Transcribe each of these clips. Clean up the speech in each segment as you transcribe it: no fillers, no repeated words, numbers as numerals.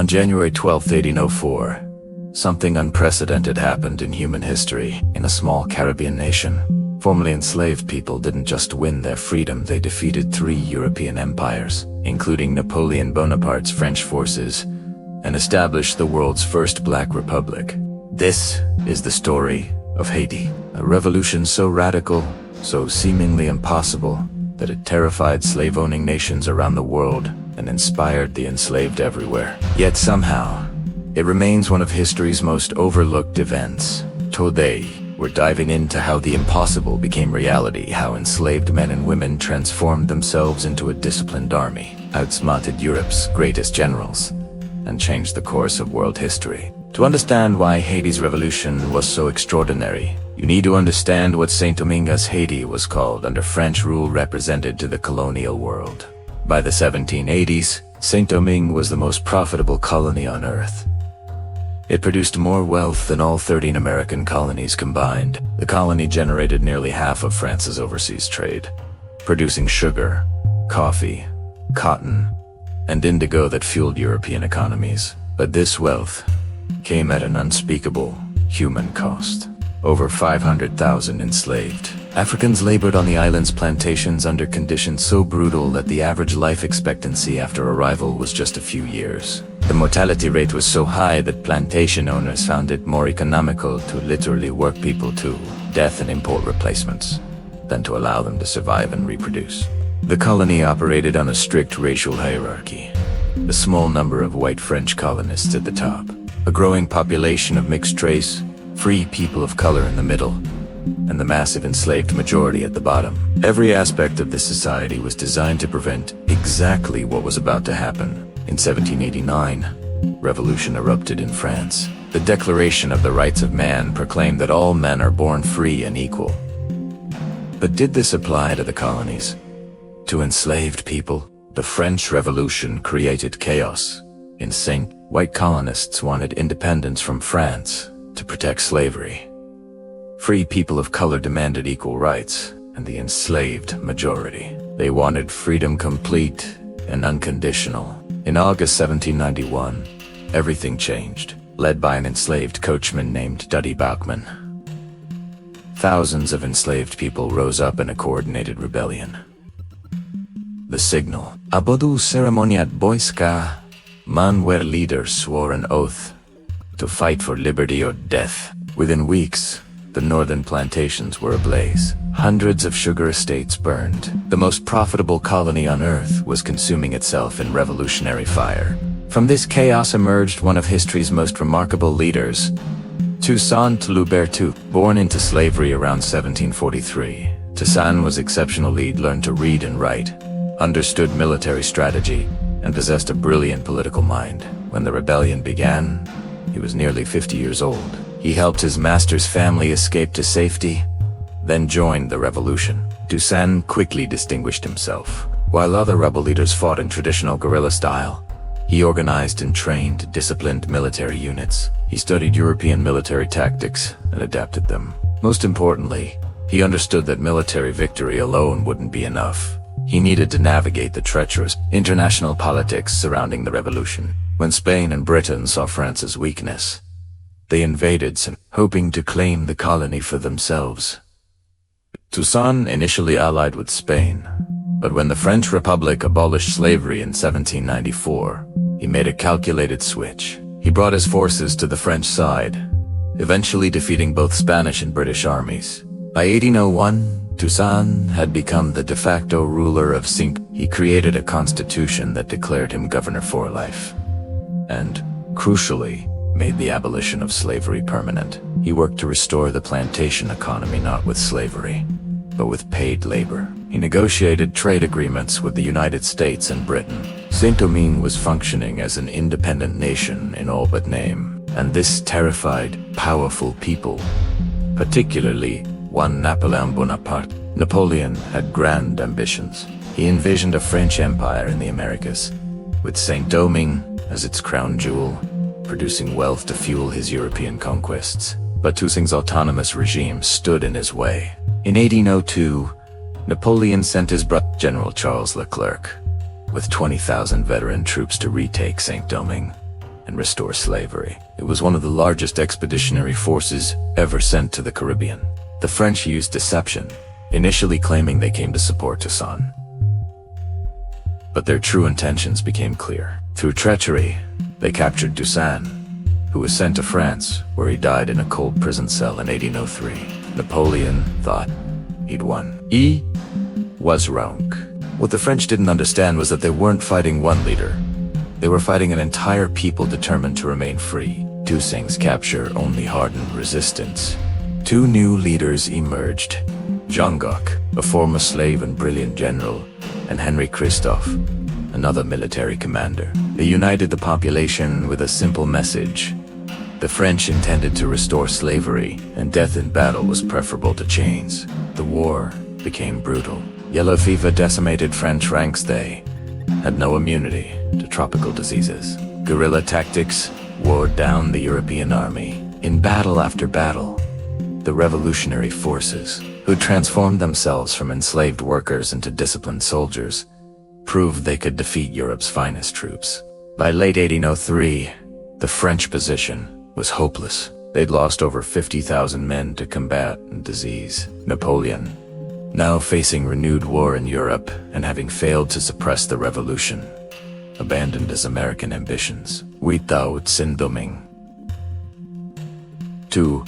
On January 12, 1804, something unprecedented happened in human history in a small Caribbean nation. Formerly enslaved people didn't just win their freedom, they defeated 3 European empires, including Napoleon Bonaparte's French forces, and established the world's first black republic. This is the story of Haiti, a revolution so radical, so seemingly impossible, that it terrified slave-owning nations around the world and inspired the enslaved everywhere. Yet somehow, it remains one of history's most overlooked events. Today, we're diving into how the impossible became reality, how enslaved men and women transformed themselves into a disciplined army, outsmarted Europe's greatest generals, and changed the course of world history. To understand why Haiti's revolution was so extraordinary, you need to understand what Saint-Domingue's Haiti was called under French rule represented to the colonial world. By the 1780s, Saint-Domingue was the most profitable colony on earth. It produced more wealth than all 13 American colonies combined. The colony generated nearly half of France's overseas trade, producing sugar, coffee, cotton, and indigo that fueled European economies. But this wealth came at an unspeakable human cost. Over 500,000 enslaved Africans labored on the island's plantations under conditions so brutal that the average life expectancy after arrival was just a few years. The mortality rate was so high that plantation owners found it more economical to literally work people to death and import replacements than to allow them to survive and reproduce. The colony operated on a strict racial hierarchy. A small number of white French colonists at the top, a growing population of mixed race, free people of color in the middle, and the massive enslaved majority at the bottom. Every aspect of this society was designed to prevent exactly what was about to happen. In 1789, revolution erupted in France. The Declaration of the Rights of Man proclaimed that all men are born free and equal. But did this apply to the colonies? To enslaved people? The French Revolution created chaos. Insane white colonists wanted independence from France to protect slavery. Free people of color demanded equal rights, and the enslaved majority, they wanted freedom complete and unconditional. In August 1791, everything changed, led by an enslaved coachman named Duddy Bachman. Thousands of enslaved people rose up in a coordinated rebellion. The signal, Abodu Ceremoniat Boiska, man where leaders swore an oath to fight for liberty or death. Within weeks, the northern plantations were ablaze. Hundreds of sugar estates burned. The most profitable colony on earth was consuming itself in revolutionary fire. From this chaos emerged one of history's most remarkable leaders, Toussaint Louverture. Born into slavery around 1743, Toussaint was exceptionally learned to read and write, understood military strategy, and possessed a brilliant political mind. When the rebellion began, he was nearly 50 years old. He helped his master's family escape to safety, then joined the revolution. Toussaint quickly distinguished himself. While other rebel leaders fought in traditional guerrilla style, he organized and trained disciplined military units. He studied European military tactics and adapted them. Most importantly, he understood that military victory alone wouldn't be enough. He needed to navigate the treacherous international politics surrounding the revolution. When Spain and Britain saw France's weakness, they invaded, hoping to claim the colony for themselves. Toussaint initially allied with Spain, but when the French Republic abolished slavery in 1794, he made a calculated switch. He brought his forces to the French side, eventually defeating both Spanish and British armies. By 1801, Toussaint had become the de facto ruler of Cinque. He created a constitution that declared him governor for life, and, crucially, made the abolition of slavery permanent. He worked to restore the plantation economy not with slavery, but with paid labor. He negotiated trade agreements with the United States and Britain. Saint-Domingue was functioning as an independent nation in all but name, and this terrified powerful people, particularly one Napoleon Bonaparte. Napoleon had grand ambitions. He envisioned a French empire in the Americas, with Saint-Domingue as its crown jewel, producing wealth to fuel his European conquests. But Toussaint's autonomous regime stood in his way. In 1802, Napoleon sent his brother, General Charles Leclerc, with 20,000 veteran troops to retake Saint-Domingue. and restore slavery. It was one of the largest expeditionary forces ever sent to the Caribbean. The French used deception, initially claiming they came to support Toussaint. But their true intentions became clear. Through treachery, they captured Toussaint, who was sent to France, where he died in a cold prison cell in 1803. Napoleon thought he'd won. He was wrong. What the French didn't understand was that they weren't fighting one leader. They were fighting an entire people determined to remain free. Toussaint's capture only hardened resistance. Two new leaders emerged: Jean Jacques, a former slave and brilliant general, and Henry Christophe, another military commander. They united the population with a simple message. The French intended to restore slavery, and death in battle was preferable to chains. The war became brutal. Yellow fever decimated French ranks. They had no immunity to tropical diseases. Guerrilla tactics wore down the European army. In battle after battle, the revolutionary forces, who transformed themselves from enslaved workers into disciplined soldiers, proved they could defeat Europe's finest troops. By late 1803, the French position was hopeless. They'd lost over 50,000 men to combat and disease. Napoleon, now facing renewed war in Europe and having failed to suppress the revolution, abandoned his American ambitions. Without Sindoming to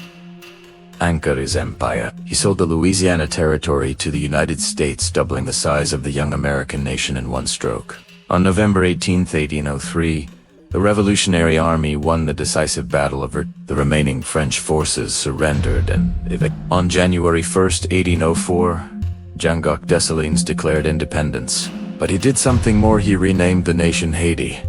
anchor his empire, he sold the Louisiana Territory to the United States, doubling the size of the young American nation in one stroke. On November 18, 1803, the Revolutionary Army won the decisive battle of the remaining French forces surrendered and on January 1, 1804, Jean-Jacques Dessalines declared independence. But he did something more. He renamed the nation Haiti,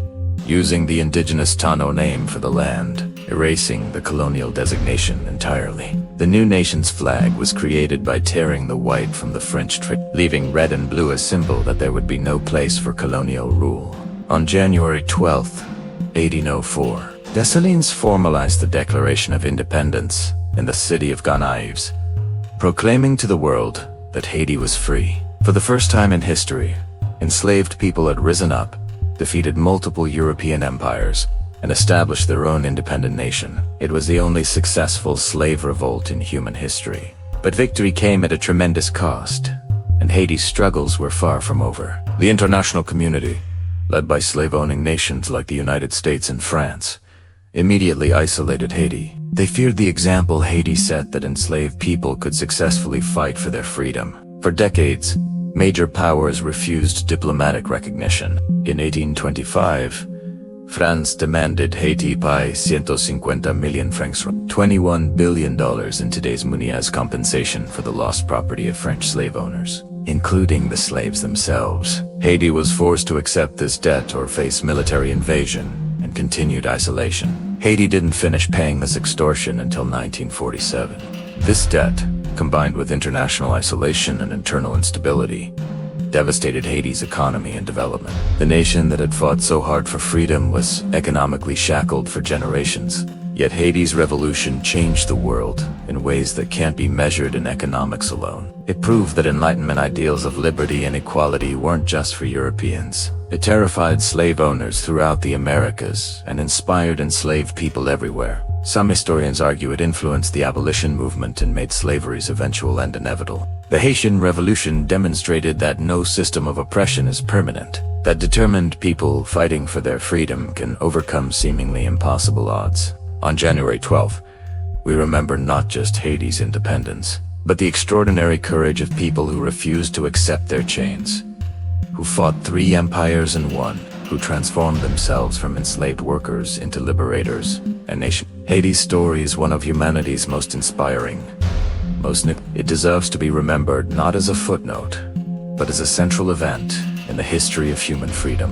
using the indigenous Tano name for the land, erasing the colonial designation entirely. The new nation's flag was created by tearing the white from the French leaving red and blue a symbol that there would be no place for colonial rule. On January 12, 1804, Dessalines formalized the Declaration of Independence in the city of Gonaives, proclaiming to the world that Haiti was free. For the first time in history, enslaved people had risen up, defeated multiple European empires, and established their own independent nation. It was the only successful slave revolt in human history. But victory came at a tremendous cost, and Haiti's struggles were far from over. The international community, led by slave-owning nations like the United States and France, immediately isolated Haiti. They feared the example Haiti set that enslaved people could successfully fight for their freedom. For decades, major powers refused diplomatic recognition. In 1825, France demanded Haiti pay 150 million francs, $21 billion in today's money, as compensation for the lost property of French slave owners, including the slaves themselves. Haiti was forced to accept this debt or face military invasion and continued isolation. Haiti didn't finish paying this extortion until 1947. This debt, combined with international isolation and internal instability, devastated Haiti's economy and development. The nation that had fought so hard for freedom was economically shackled for generations. Yet Haiti's revolution changed the world in ways that can't be measured in economics alone. It proved that Enlightenment ideals of liberty and equality weren't just for Europeans. It terrified slave owners throughout the Americas and inspired enslaved people everywhere. Some historians argue it influenced the abolition movement and made slavery's eventual end inevitable. The Haitian Revolution demonstrated that no system of oppression is permanent, that determined people fighting for their freedom can overcome seemingly impossible odds. On January 12th, we remember not just Haiti's independence, but the extraordinary courage of people who refused to accept their chains, who fought 3 empires in one, who transformed themselves from enslaved workers into liberators and nation. Haiti's story is one of humanity's most inspiring. It deserves to be remembered not as a footnote, but as a central event in the history of human freedom.